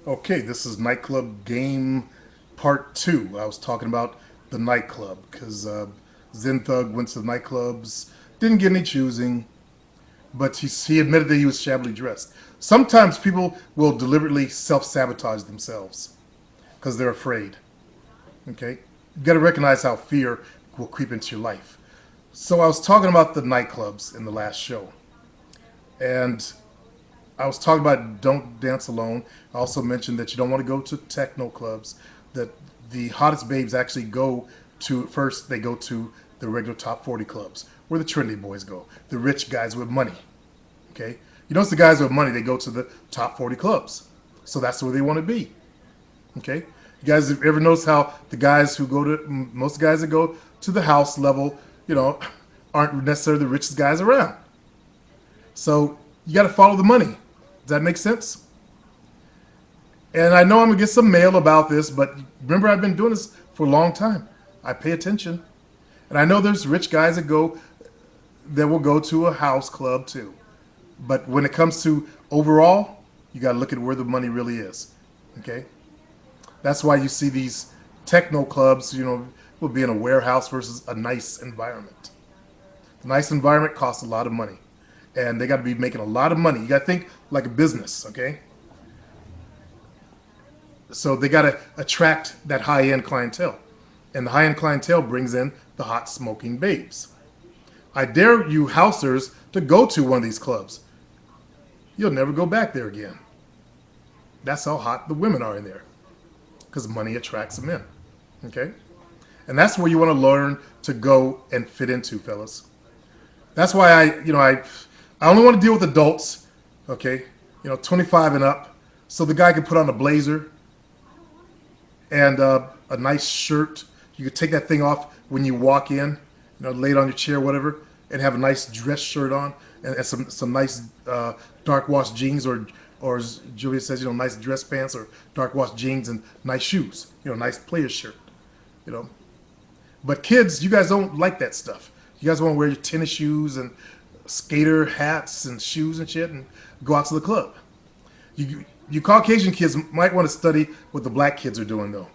Okay, this is nightclub game part two. I was talking about the nightclub because Zen Thug went to the nightclubs, didn't get any choosing, but he admitted that he was shabbily dressed. Sometimes people will deliberately self sabotage themselves because they're afraid. Okay, you got to recognize how fear will creep into your life. So I was talking about the nightclubs in the last show, and I was talking about don't dance alone. I also mentioned that you don't want to go to techno clubs. That the hottest babes actually go to first. They go to the regular top 40 clubs where the trendy boys go. The rich guys with money. Okay, you notice the guys with money they go to the top 40 clubs. So that's where they want to be. Okay, you guys ever notice how the guys who go to most guys that go to the house level, you know, aren't necessarily the richest guys around. So you got to follow the money. Does that make sense? And I know I'm gonna get some mail about this, but remember I've been doing this for a long time. I pay attention, and I know there's rich guys that will go to a house club too. But when it comes to overall, you got to look at where the money really is. Okay, that's why you see these techno clubs. Will be in a warehouse versus a nice environment. A nice environment costs a lot of money, and they got to be making a lot of money. You got to think like a business. Okay, so they got to attract that high end clientele. And the high end clientele brings in the hot smoking babes. I dare you, housers, to go to one of these clubs. You'll never go back there again. That's how hot the women are in there because money attracts them in. Okay? And that's where you want to learn to go and fit into, fellas. That's why I only want to deal with adults, okay? 25 and up. So the guy can put on a blazer and a nice shirt. You could take that thing off when you walk in, lay it on your chair, whatever, and have a nice dress shirt on and some nice dark wash jeans or as Julia says, nice dress pants or dark wash jeans and nice shoes, nice player shirt, you know. But kids, you guys don't like that stuff. You guys want to wear your tennis shoes and skater hats and shoes and shit and go out to the club. You Caucasian kids might want to study what the black kids are doing though.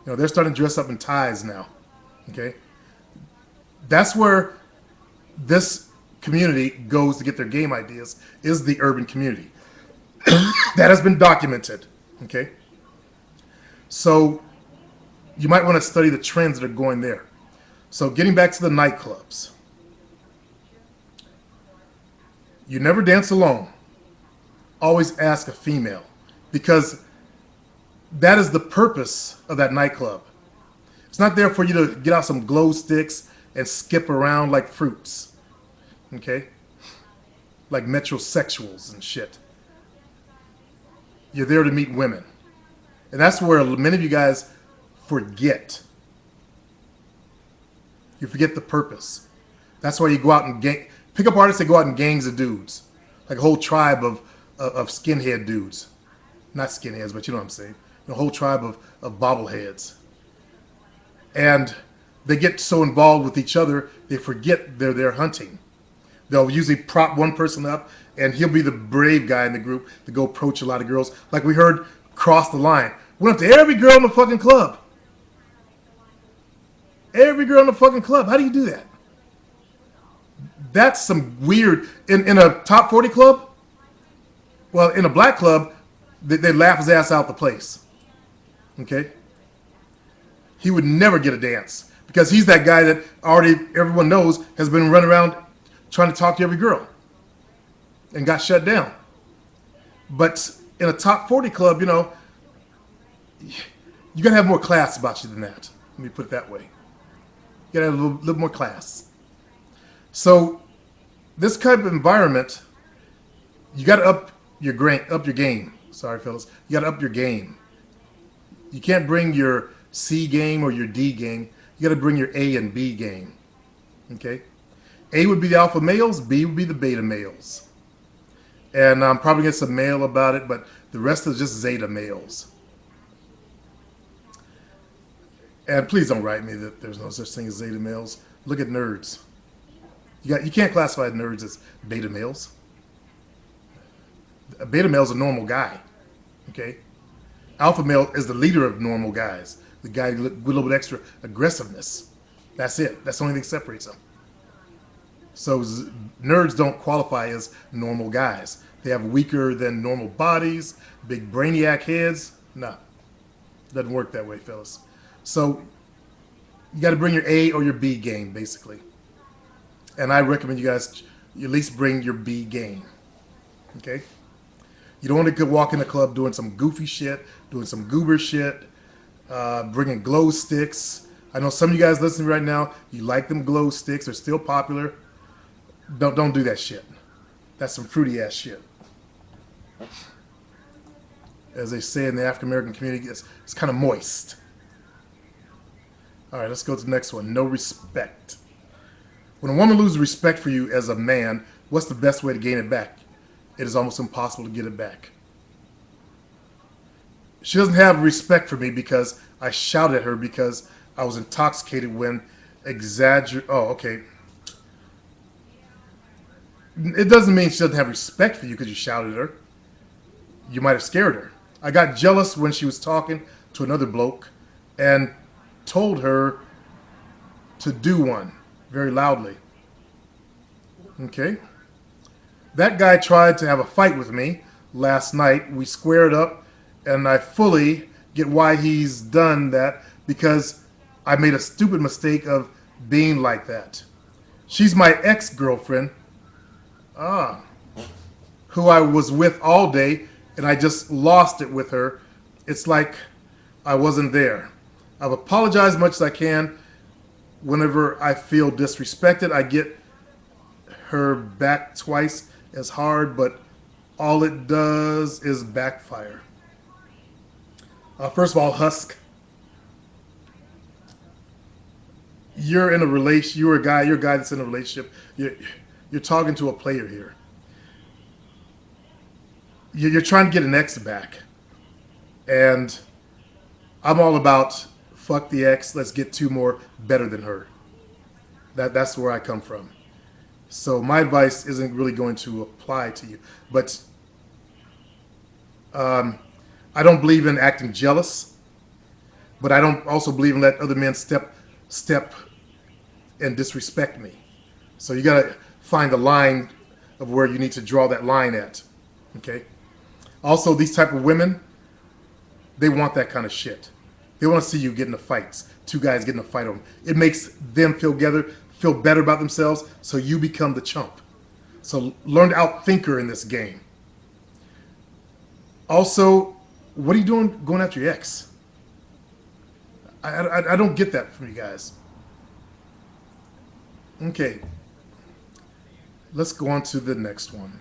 They're starting to dress up in ties now. Okay, that's where this community goes to get their game ideas. Is the urban community that has been documented. Okay, so you might want to study the trends that are going there. So getting back to the nightclubs, you never dance alone. Always ask a female because that is the purpose of that nightclub. It's not there for you to get out some glow sticks and skip around like fruits, okay? Like metrosexuals and shit. You're there to meet women. And that's where many of you guys forget. You forget the purpose. That's why you go out and pick up artists that go out in gangs of dudes. Like a whole tribe of skinhead dudes. Not skinheads, but you know what I'm saying. A whole tribe of bobbleheads. And they get so involved with each other, they forget they're there hunting. They'll usually prop one person up, and he'll be the brave guy in the group to go approach a lot of girls. Like we heard cross the line. Went up to every girl in the fucking club. Every girl in the fucking club. How do you do that? That's some weird. In a top 40 club, well, in a black club, they laugh his ass out the place. Okay? He would never get a dance because he's that guy that already everyone knows has been running around trying to talk to every girl and got shut down. But in a top 40 club, you gotta have more class about you than that. Let me put it that way. You gotta have a little more class. So this kind of environment, you gotta up your game. Sorry, fellas. You gotta up your game. You can't bring your C game or your D game. You got to bring your A and B game. Okay? A would be the alpha males, B would be the beta males. And I'm probably going to get some mail about it, but the rest is just zeta males. And please don't write me that there's no such thing as zeta males. Look at nerds. You can't classify nerds as beta males. A beta male's a normal guy. Okay? Alpha male is the leader of normal guys. The guy with a little bit extra aggressiveness. That's it. That's the only thing that separates them. So nerds don't qualify as normal guys. They have weaker than normal bodies, big brainiac heads. No, doesn't work that way, fellas. So you got to bring your A or your B game, basically. And I recommend you guys at least bring your B game. Okay? You don't want to walk in the club doing some goofy shit, doing some goober shit, bringing glow sticks. I know some of you guys listening right now, you like them glow sticks. They're still popular. Don't do that shit. That's some fruity ass shit. As they say in the African American community, it's kind of moist. All right, let's go to the next one. No respect. When a woman loses respect for you as a man, what's the best way to gain it back? It is almost impossible to get it back. She doesn't have respect for me because I shouted at her because I was intoxicated when Oh, okay. It doesn't mean she doesn't have respect for you because you shouted at her. You might have scared her. I got jealous when she was talking to another bloke and told her to do one very loudly. Okay? That guy tried to have a fight with me last night. We squared up, and I fully get why he's done that because I made a stupid mistake of being like that. She's my ex-girlfriend, who I was with all day, and I just lost it with her. It's like I wasn't there. I've apologized as much as I can. Whenever I feel disrespected, I get her back twice as hard, but all it does is backfire. First of all, Husk, you're in a relation. You're a guy that's in a relationship. You're talking to a player here. You're trying to get an ex back, and I'm all about fuck the ex. Let's get two more better than her. That's where I come from. So my advice isn't really going to apply to you, but I don't believe in acting jealous, but I don't also believe in let other men step and disrespect me. So you gotta find the line of where you need to draw that line at. Okay. Also, these type of women, they want that kind of shit. They want to see you get into fights. Two guys getting a fight on them. It makes them feel better about themselves, so you become the chump. So learn to outthink her in this game. Also, what are you doing going after your ex? I don't get that from you guys. Okay. Let's go on to the next one.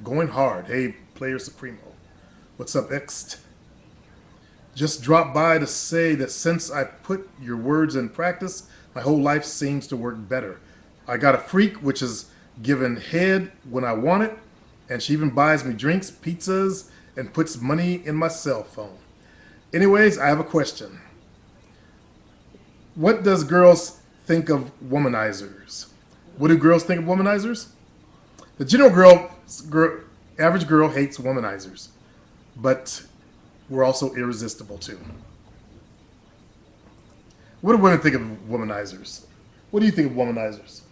Going hard. Hey, Player Supremo. What's up, X? Just dropped by to say that since I put your words in practice, my whole life seems to work better. I got a freak, which is giving head when I want it, and she even buys me drinks, pizzas, and puts money in my cell phone. Anyways, I have a question. What does girls think of womanizers? What do girls think of womanizers? The general average girl hates womanizers, but we're also irresistible too. What do women think of womanizers? What do you think of womanizers?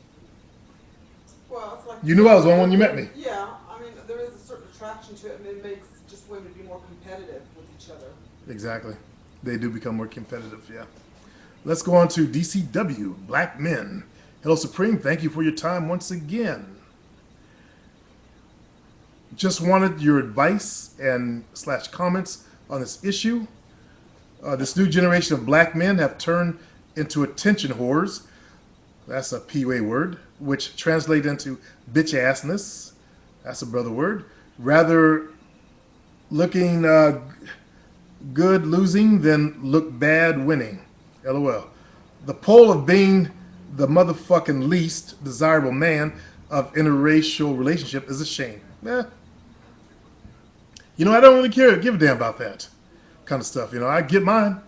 Well, it's like you knew I was one when you met me. Yeah, I mean, there is a certain attraction to it, and it makes just women be more competitive with each other. Exactly. They do become more competitive, yeah. Let's go on to DCW, Black Men. Hello, Supreme. Thank you for your time once again. Just wanted your advice and / comments on this issue. This new generation of black men have turned into attention whores. That's a PUA word, which translates into bitch assness. That's a brother word. Rather looking good losing than look bad winning. LOL. The pole of being the motherfucking least desirable man of interracial relationship is a shame. You know, I don't really give a damn about that kind of stuff. You know, I get mine.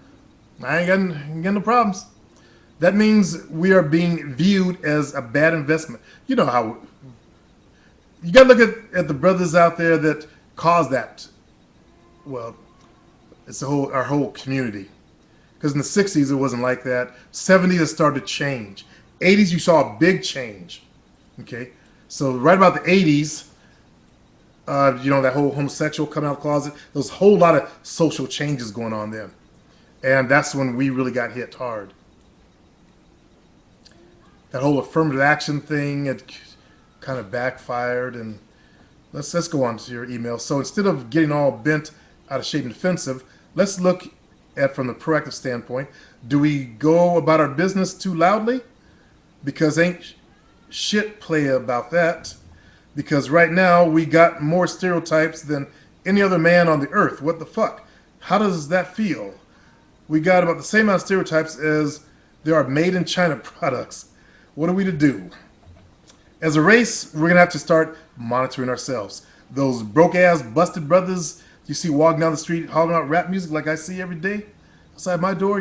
I ain't got no problems. That means we are being viewed as a bad investment. You know how you got to look at the brothers out there that caused that? Well, it's our whole community. Because in the 60s, it wasn't like that. 70s, it started to change. 80s, you saw a big change. Okay? So right about the 80s, that whole homosexual coming out of the closet, there was a whole lot of social changes going on then. And that's when we really got hit hard. That whole affirmative action thing, it kind of backfired. And let's go on to your email. So instead of getting all bent out of shape and defensive, let's look at from the proactive standpoint. Do we go about our business too loudly? Because ain't shit play about that. Because right now we got more stereotypes than any other man on the earth. What the fuck? How does that feel? We got about the same amount of stereotypes as there are made in China products. What are we to do? As a race, we're going to have to start monitoring ourselves. Those broke-ass, busted brothers you see walking down the street hollering out rap music like I see every day outside my door,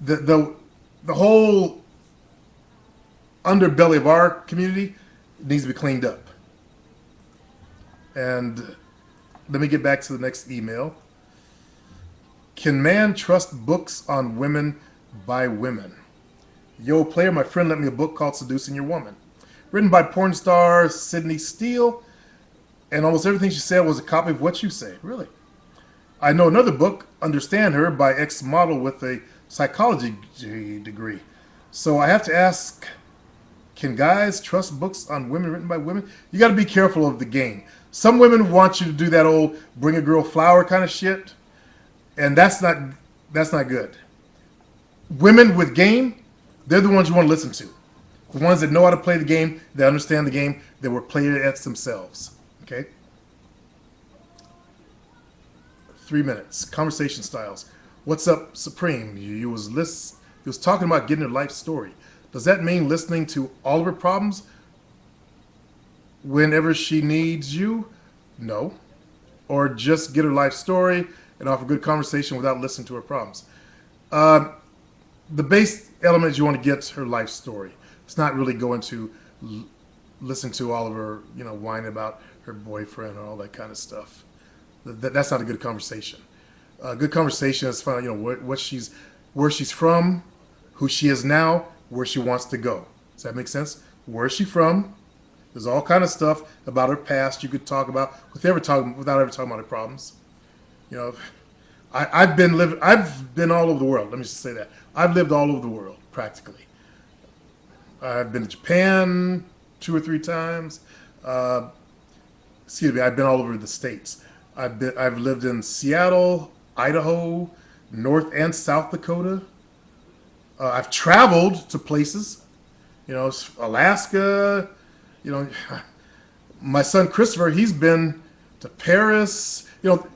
the whole underbelly of our community needs to be cleaned up. And let me get back to the next email. Can man trust books on women by women? Yo, player, my friend lent me a book called Seducing Your Woman, written by porn star Sydney Steele, and almost everything she said was a copy of what you say. Really? I know another book, Understand Her, by ex-model with a psychology degree. So I have to ask, can guys trust books on women written by women? You got to be careful of the game. Some women want you to do that old bring a girl flower kind of shit, and that's not good. Women with game, they're the ones you want to listen to. The ones that know how to play the game, that understand the game, that were playing it themselves. Okay? 3 minutes. Conversation styles. What's up, Supreme? You was talking about getting her life story. Does that mean listening to all of her problems whenever she needs you? No. Or just get her life story and offer good conversation without listening to her problems. The base element is you want to get her life story. It's not really going to listen to all of her, whining about her boyfriend and all that kind of stuff. That's not a good conversation. A good conversation is find out, where she's from, who she is now, where she wants to go. Does that make sense? Where is she from? There's all kind of stuff about her past you could talk about without ever talking about her problems. I've been all over the world. Let me just say that. I've lived all over the world, practically. I've been to Japan 2 or 3 times. I've been all over the States. I've lived in Seattle, Idaho, North and South Dakota. I've traveled to places, Alaska. My son Christopher, he's been to Paris.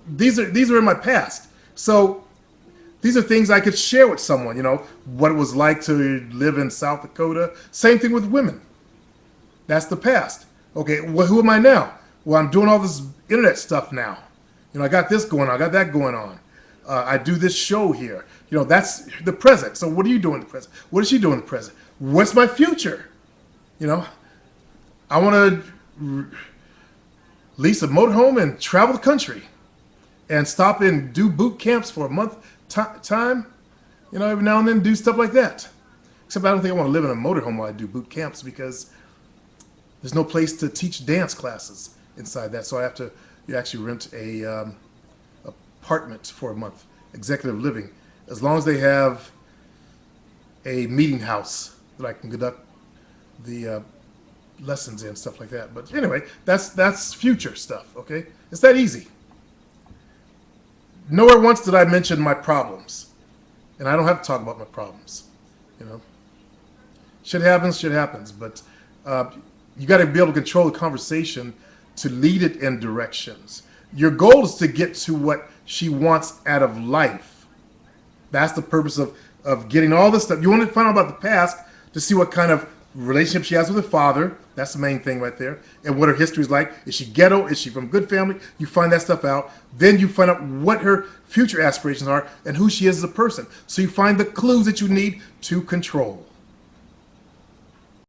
These are in my past. So these are things I could share with someone, what it was like to live in South Dakota. Same thing with women. That's the past. Okay, well, who am I now? Well, I'm doing all this internet stuff now. I got this going on. I got that going on. I do this show here. That's the present. So what are you doing in the present? What is she doing in the present? What's my future? I want to lease a motorhome and travel the country and stop and do boot camps for a month time. Every now and then do stuff like that. Except I don't think I want to live in a motorhome while I do boot camps because there's no place to teach dance classes inside that. So I have to actually rent a apartment for a month, executive living, as long as they have a meeting house that I can conduct the lessons in, stuff like that. But anyway, that's future stuff, okay? It's that easy. Nowhere once did I mention my problems. And I don't have to talk about my problems, Shit happens, but you got to be able to control the conversation to lead it in directions. Your goal is to get to what she wants out of life. That's the purpose of getting all this stuff. You want to find out about the past to see what kind of relationship she has with her father. That's the main thing right there. And what her history is like. Is she ghetto? Is she from good family? You find that stuff out. Then you find out what her future aspirations are and who she is as a person. So you find the clues that you need to control.